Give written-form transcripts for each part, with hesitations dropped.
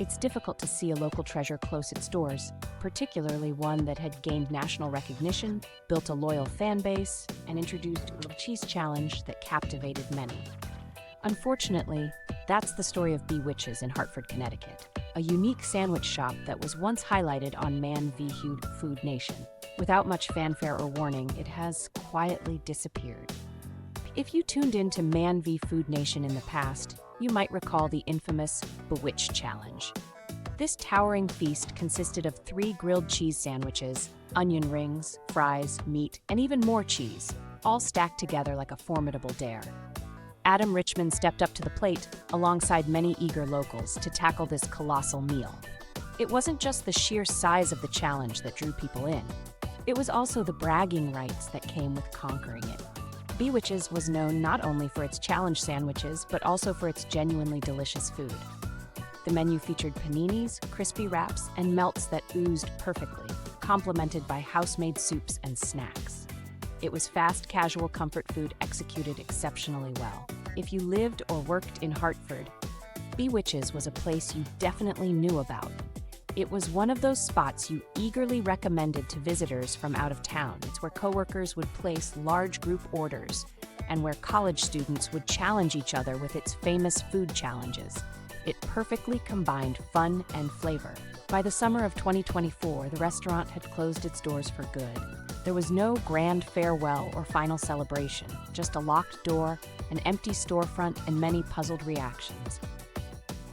It's difficult to see a local treasure close its doors, particularly one that had gained national recognition, built a loyal fan base, and introduced a cheese challenge that captivated many. Unfortunately, that's the story of BWiches in Hartford, Connecticut, a unique sandwich shop that was once highlighted on Man v. Food Nation. Without much fanfare or warning, it has quietly disappeared. If you tuned in to Man v. Food Nation in the past, you might recall the infamous BWiches challenge. This towering feast consisted of 3 grilled cheese sandwiches, onion rings, fries, meat, and even more cheese, all stacked together like a formidable dare. Richman stepped up to the plate alongside many eager locals to tackle this colossal meal. It wasn't just the sheer size of the challenge that drew people in. It was also the bragging rights that came with conquering it. BWiches was known not only for its challenge sandwiches, but also for its genuinely delicious food. The menu featured paninis, crispy wraps, and melts that oozed perfectly, complemented by house-made soups and snacks. It was fast, casual comfort food executed exceptionally well. If you lived or worked in Hartford, BWiches was a place you definitely knew about. It was one of those spots you eagerly recommended to visitors from out of town. It's where coworkers would place large group orders and where college students would challenge each other with its famous food challenges. It perfectly combined fun and flavor. By the summer of 2024, the restaurant had closed its doors for good. There was no grand farewell or final celebration, just a locked door, an empty storefront, and many puzzled reactions.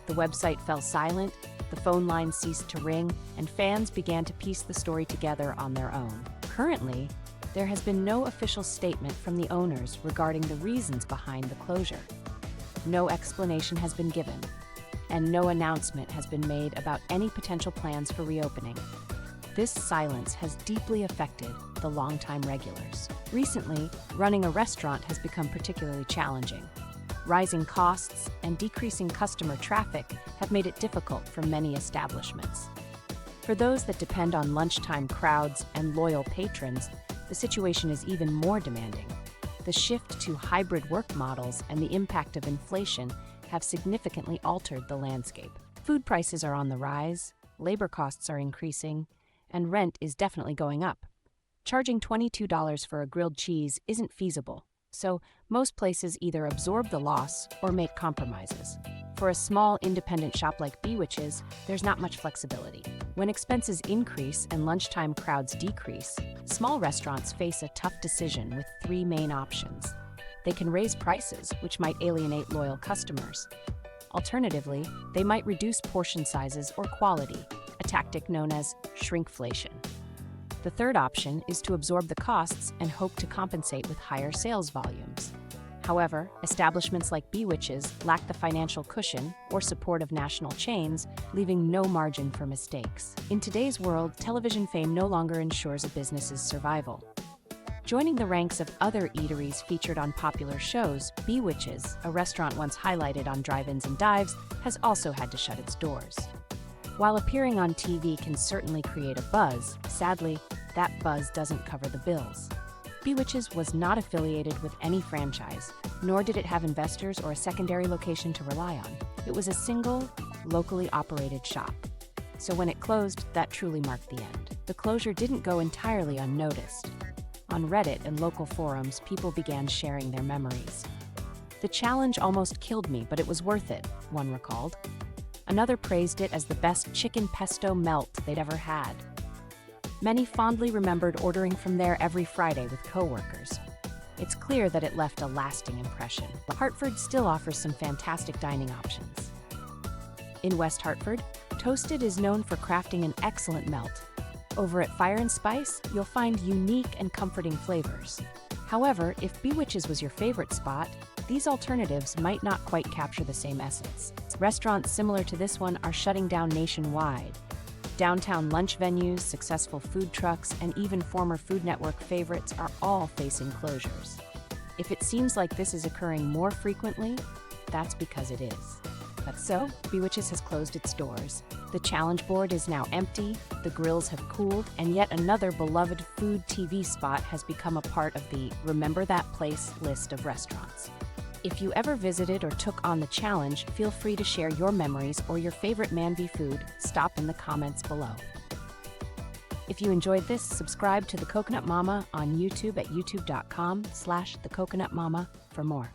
The website fell silent, the phone line ceased to ring, and fans began to piece the story together on their own. Currently, there has been no official statement from the owners regarding the reasons behind the closure. No explanation has been given, and no announcement has been made about any potential plans for reopening. This silence has deeply affected the longtime regulars. Recently, running a restaurant has become particularly challenging. Rising costs and decreasing customer traffic have made it difficult for many establishments. For those that depend on lunchtime crowds and loyal patrons, the situation is even more demanding. The shift to hybrid work models and the impact of inflation have significantly altered the landscape. Food prices are on the rise, labor costs are increasing, and rent is definitely going up. Charging $22 for a grilled cheese isn't feasible, so most places either absorb the loss or make compromises. For a small independent shop like BWiches, there's not much flexibility. When expenses increase and lunchtime crowds decrease, small restaurants face a tough decision with 3 main options. They can raise prices, which might alienate loyal customers. Alternatively, they might reduce portion sizes or quality, a tactic known as shrinkflation. The third option is to absorb the costs and hope to compensate with higher sales volumes. However, establishments like BWiches lack the financial cushion or support of national chains, leaving no margin for mistakes. In today's world, television fame no longer ensures a business's survival. Joining the ranks of other eateries featured on popular shows, BWiches, a restaurant once highlighted on drive-ins and dives, has also had to shut its doors. While appearing on TV can certainly create a buzz, sadly, that buzz doesn't cover the bills. BWiches was not affiliated with any franchise, nor did it have investors or a secondary location to rely on. It was a single, locally operated shop. So when it closed, that truly marked the end. The closure didn't go entirely unnoticed. On Reddit and local forums, people began sharing their memories. "The challenge almost killed me, but it was worth it," one recalled. Another praised it as the best chicken pesto melt they'd ever had. Many fondly remembered ordering from there every Friday with coworkers. It's clear that it left a lasting impression. Hartford still offers some fantastic dining options. In West Hartford, Toasted is known for crafting an excellent melt. Over at Fire and Spice, you'll find unique and comforting flavors. However, if BWiches was your favorite spot, these alternatives might not quite capture the same essence. Restaurants similar to this one are shutting down nationwide. Downtown lunch venues, successful food trucks, and even former Food Network favorites are all facing closures. If it seems like this is occurring more frequently, that's because it is. But so, BWiches has closed its doors. The challenge board is now empty, the grills have cooled, and yet another beloved food TV spot has become a part of the Remember That Place list of restaurants. If you ever visited or took on the challenge, feel free to share your memories or your favorite Manvi food. Stop in the comments below. If you enjoyed this, subscribe to The Coconut Mama on YouTube at youtube.com/thecoconutmama for more.